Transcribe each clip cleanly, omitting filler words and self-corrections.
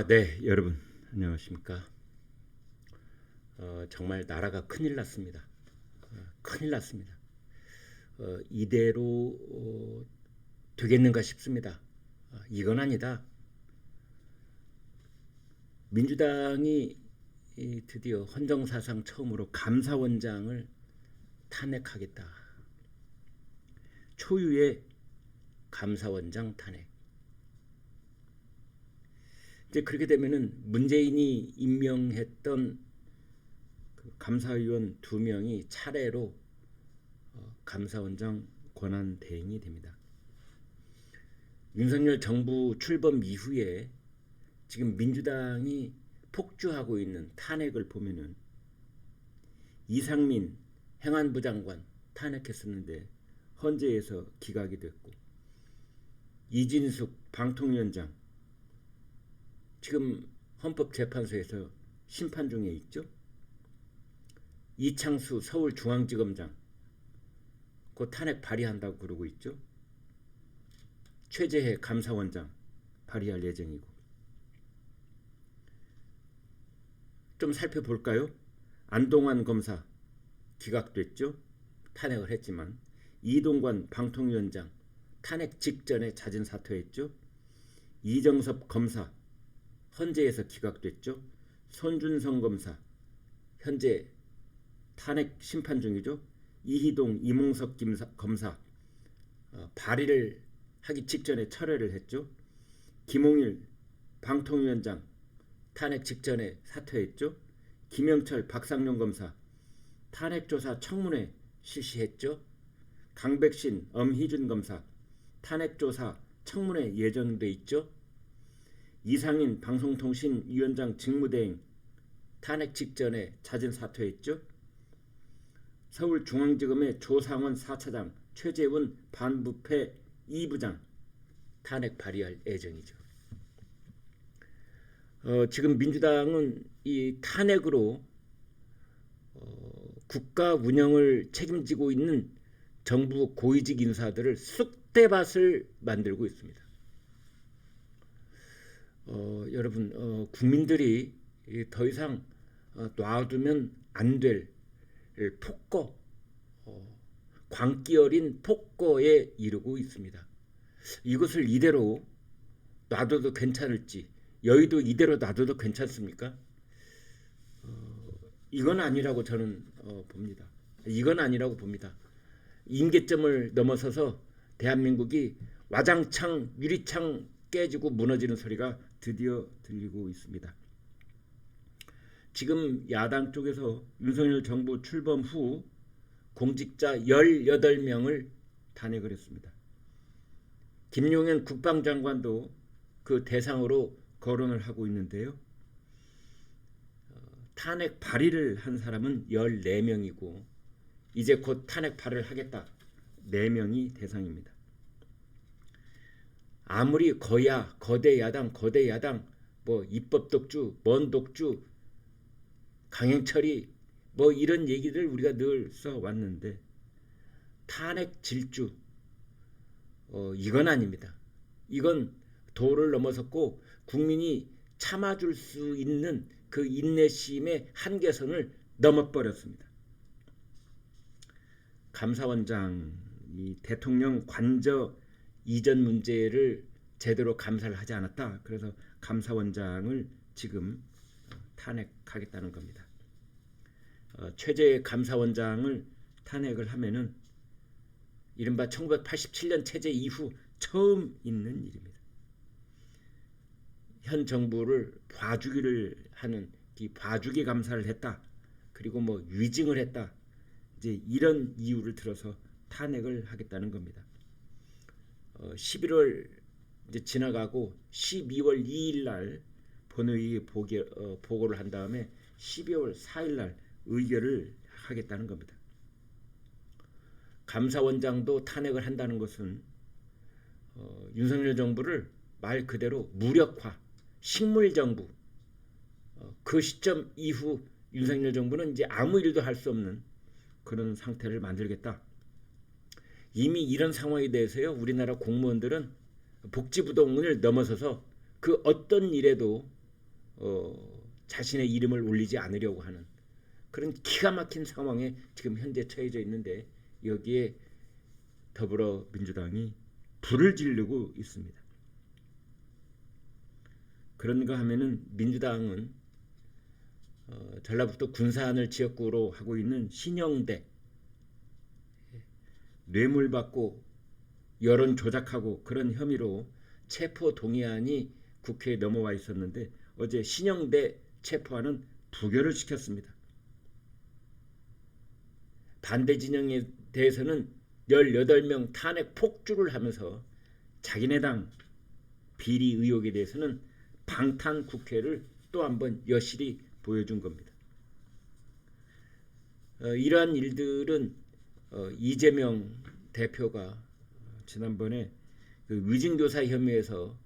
네, 여러분 안녕하십니까? 정말 나라가 큰일 났습니다. 큰일 났습니다. 이대로 되겠는가 싶습니다. 이건 아니다. 민주당이 드디어 헌정사상 처음으로 감사원장을 탄핵하겠다. 초유의 감사원장 탄핵. 이제 그렇게 되면은 문재인이 임명했던 그 감사위원 2명이 차례로 감사원장 권한 대행이 됩니다. 윤석열 정부 출범 이후에 지금 민주당이 폭주하고 있는 탄핵을 보면은 이상민 행안부 장관 탄핵했었는데 헌재에서 기각이 됐고, 이진숙 방통위원장 지금 헌법재판소에서 심판 중에 있죠. 이창수 서울중앙지검장 그 탄핵 발의한다고 그러고 있죠. 최재해 감사원장 발의할 예정이고. 좀 살펴볼까요? 안동환 검사 기각됐죠. 탄핵을 했지만. 이동관 방통위원장 탄핵 직전에 자진 사퇴했죠. 이정섭 검사 헌재에서 기각됐죠. 손준성 검사 현재 탄핵 심판 중이죠. 이희동 이몽석 검사 발의를 하기 직전에 철회를 했죠. 김홍일 방통위원장 탄핵 직전에 사퇴했죠. 김영철 박상용 검사 탄핵조사 청문회 실시했죠. 강백신 엄희준 검사 탄핵조사 청문회 예정돼 있죠. 이상인 방송통신위원장 직무대행 탄핵 직전에 자진 사퇴했죠. 서울중앙지검의 조상원 4차장 최재훈 반부패 2부장 탄핵 발의할 예정이죠. 지금 민주당은 이 탄핵으로 국가 운영을 책임지고 있는 정부 고위직 인사들을 쑥대밭을 만들고 있습니다. 여러분, 국민들이 더 이상 놔두면 안 될 폭거, 광기 어린 폭거에 이르고 있습니다. 이것을 이대로 놔둬도 괜찮을지, 여의도 이대로 놔둬도 괜찮습니까? 이건 아니라고 저는 봅니다. 이건 아니라고 봅니다. 임계점을 넘어서서 대한민국이 와장창 유리창 깨지고 무너지는 소리가 드디어 들리고 있습니다. 지금 야당 쪽에서 윤석열 정부 출범 후 공직자 18명을 탄핵을 했습니다. 김용현 국방장관도 그 대상으로 거론을 하고 있는데요. 탄핵 발의를 한 사람은 14명이고 이제 곧 탄핵 발의를 하겠다. 4명이 대상입니다. 아무리 거대 야당 뭐 입법 독주, 먼 독주, 강행처리 뭐 이런 얘기를 우리가 늘 써왔는데 탄핵 질주 이건 아닙니다. 이건 도를 넘어섰고 국민이 참아줄 수 있는 그 인내심의 한계선을 넘어버렸습니다. 감사원장 이 대통령 관저 이전 문제를 제대로 감사를 하지 않았다. 그래서 감사원장을 지금 탄핵하겠다는 겁니다. 최재 감사원장을 탄핵을 하면은 이른바 1987년 체제 이후 처음 있는 일입니다. 현 정부를 봐주기를 하는 이 봐주기 감사를 했다. 그리고 뭐 위증을 했다. 이제 이런 이유를 들어서 탄핵을 하겠다는 겁니다. 11월 이제 지나가고 12월 2일 날 본회의에 보고를 한 다음에 12월 4일 날 의결을 하겠다는 겁니다. 감사원장도 탄핵을 한다는 것은 윤석열 정부를 말 그대로 무력화, 식물정부, 그 시점 이후 윤석열 정부는 이제 아무 일도 할 수 없는 그런 상태를 만들겠다. 이미 이런 상황에 대해서요, 우리나라 공무원들은 복지부동을 넘어서서 그 어떤 일에도 자신의 이름을 올리지 않으려고 하는 그런 기가 막힌 상황에 지금 현재 처해져 있는데 여기에 더불어민주당이 불을 지르고 있습니다. 그런가 하면은 민주당은 전라북도 군산을 지역구로 하고 있는 신영대 뇌물받고 여론 조작하고 그런 혐의로 체포 동의안이 국회에 넘어와 있었는데 어제 신영대 체포안은 부결을 시켰습니다. 반대 진영에 대해서는 18명 탄핵 폭주를 하면서 자기네 당 비리 의혹에 대해서는 방탄 국회를 또 한번 여실히 보여준 겁니다. 이러한 일들은 이재명 대표가 지난번에 그 위증교사 혐의에서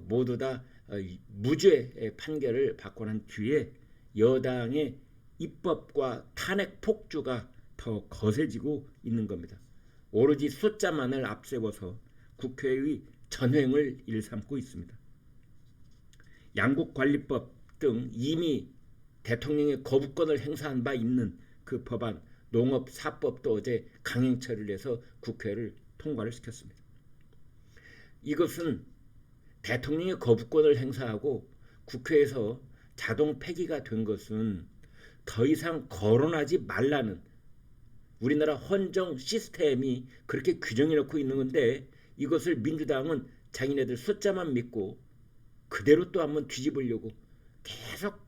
모두 다 무죄 판결을 받고 난 뒤에 여당의 입법과 탄핵 폭주가 더 거세지고 있는 겁니다. 오로지 숫자만을 앞세워서 국회의 전횡을 일삼고 있습니다. 양곡관리법 등 이미 대통령의 거부권을 행사한 바 있는 그 법안 농업사법도 어제 강행 처리를 해서 국회를 통과를 시켰습니다. 이것은 대통령의 거부권을 행사하고 국회에서 자동 폐기가 된 것은 더 이상 거론하지 말라는 우리나라 헌정 시스템이 그렇게 규정해 놓고 있는 건데 이것을 민주당은 자기네들 숫자만 믿고 그대로 또 한번 뒤집으려고 계속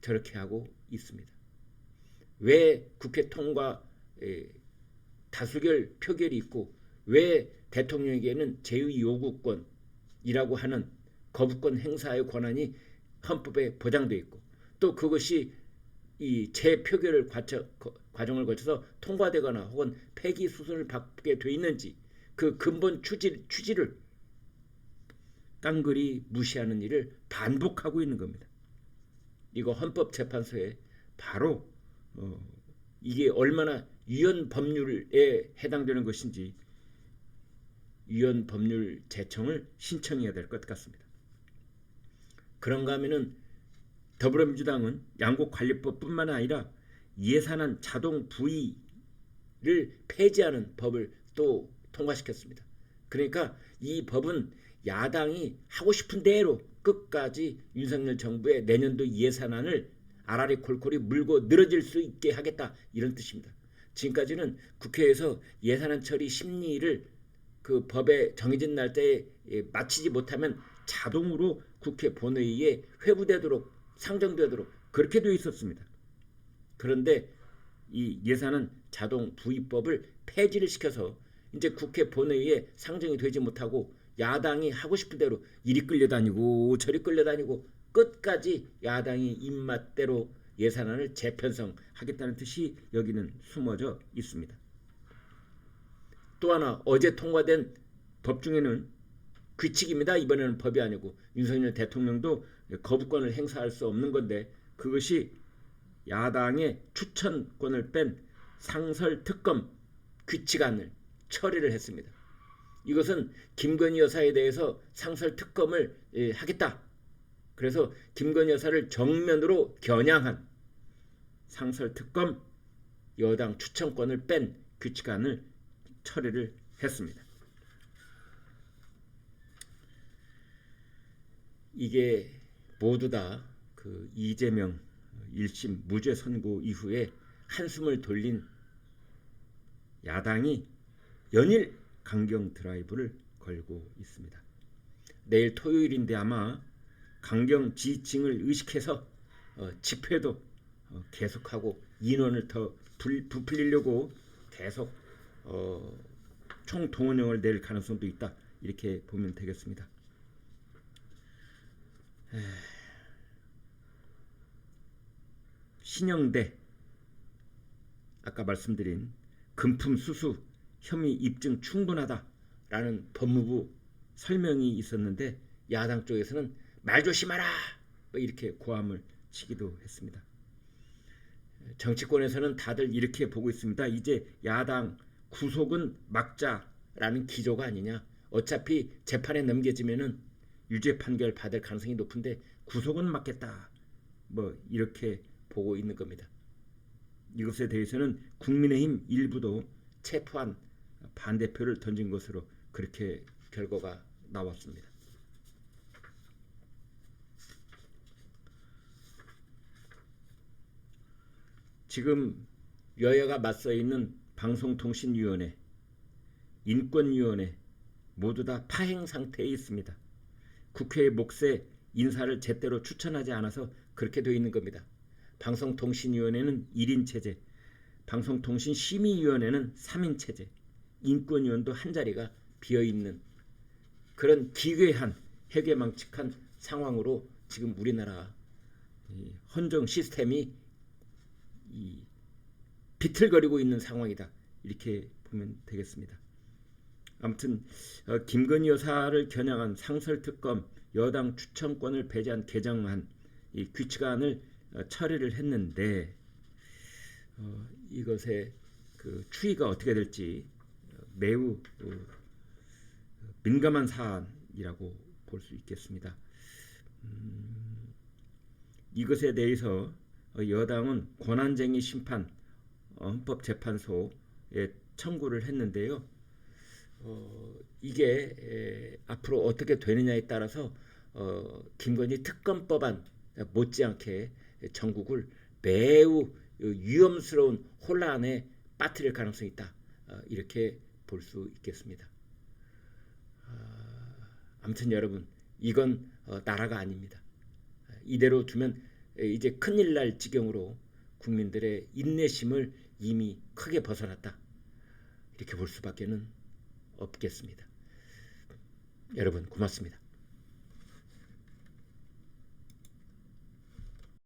저렇게 하고 있습니다. 왜 국회 통과 다수결 표결이 있고 왜 대통령에게는 제2 요구권이라고 하는 거부권 행사의 권한이 헌법에 보장되어 있고 또 그것이 이 재표결을 과정을 거쳐서 통과되거나 혹은 폐기 수순을 받게 돼 있는지 그 근본 취지를 깡그리 무시하는 일을 반복하고 있는 겁니다. 이거 헌법재판소에 바로 이게 얼마나 위헌 법률에 해당되는 것인지 위헌 법률 제청을 신청해야 될 것 같습니다. 그런가 하면은 더불어민주당은 양곡관리법뿐만 아니라 예산안 자동 부의를 폐지하는 법을 또 통과시켰습니다. 그러니까 이 법은 야당이 하고 싶은 대로 끝까지 윤석열 정부의 내년도 예산안을 아라리 콜콜이 물고 늘어질 수 있게 하겠다 이런 뜻입니다. 지금까지는 국회에서 예산안 처리 심리를 그 법에 정해진 날짜에 마치지 못하면 자동으로 국회 본회의에 회부되도록 상정되도록 그렇게 되어 있었습니다. 그런데 이 예산은 자동 부의법을 폐지를 시켜서 이제 국회 본회의에 상정이 되지 못하고 야당이 하고 싶은 대로 이리 끌려다니고 저리 끌려다니고 끝까지 야당이 입맛대로 예산안을 재편성하겠다는 뜻이 여기는 숨어져 있습니다. 또 하나 어제 통과된 법 중에는 규칙입니다. 이번에는 법이 아니고 윤석열 대통령도 거부권을 행사할 수 없는 건데 그것이 야당의 추천권을 뺀 상설특검 규칙안을 처리를 했습니다. 이것은 김건희 여사에 대해서 상설특검을 하겠다. 그래서 김건희 여사를 정면으로 겨냥한 상설특검 여당 추천권을 뺀 규칙안을 처리를 했습니다. 이게 모두 다 그 이재명 1심 무죄 선고 이후에 한숨을 돌린 야당이 연일 강경 드라이브를 걸고 있습니다. 내일 토요일인데 아마 강경 지지층을 의식해서 집회도 계속하고 인원을 더 부풀리려고 계속 총동원령을 낼 가능성도 있다 이렇게 보면 되겠습니다. 신영대 아까 말씀드린 금품 수수 혐의 입증 충분하다라는 법무부 설명이 있었는데 야당 쪽에서는 말 조심하라 이렇게 고함을 치기도 했습니다. 정치권에서는 다들 이렇게 보고 있습니다. 이제 야당 구속은 막자라는 기조가 아니냐. 어차피 재판에 넘겨지면은 유죄 판결 받을 가능성이 높은데 구속은 막겠다 뭐 이렇게 보고 있는 겁니다. 이것에 대해서는 국민의힘 일부도 체포한 반대표를 던진 것으로 그렇게 결과가 나왔습니다. 지금 여야가 맞서 있는 방송통신위원회, 인권위원회 모두 다 파행 상태에 있습니다. 국회의 몫에 인사를 제대로 추천하지 않아서 그렇게 되어 있는 겁니다. 방송통신위원회는 1인 체제, 방송통신심의위원회는 3인 체제, 인권위원도 한 자리가 비어있는 그런 기괴한 해괴망측한 상황으로 지금 우리나라 헌정 시스템이 비틀거리고 있는 상황이다. 이렇게 보면 되겠습니다. 아무튼 김건희 여사를 겨냥한 상설특검 여당 추천권을 배제한 개정안 이 규칙안을 처리를 했는데 이것의 그 추이가 어떻게 될지 매우 민감한 사안이라고 볼 수 있겠습니다. 이것에 대해서 여당은 권한쟁의 심판 헌법재판소에 청구를 했는데요. 이게 앞으로 어떻게 되느냐에 따라서 김건희 특검법안 못지않게 전국을 매우 위험스러운 혼란에 빠뜨릴 가능성이 있다. 이렇게 볼 수 있겠습니다. 아무튼 여러분 이건 나라가 아닙니다. 이대로 두면 이제 큰일 날 지경으로 국민들의 인내심을 이미 크게 벗어났다. 이렇게 볼 수밖에는 없겠습니다. 여러분 고맙습니다.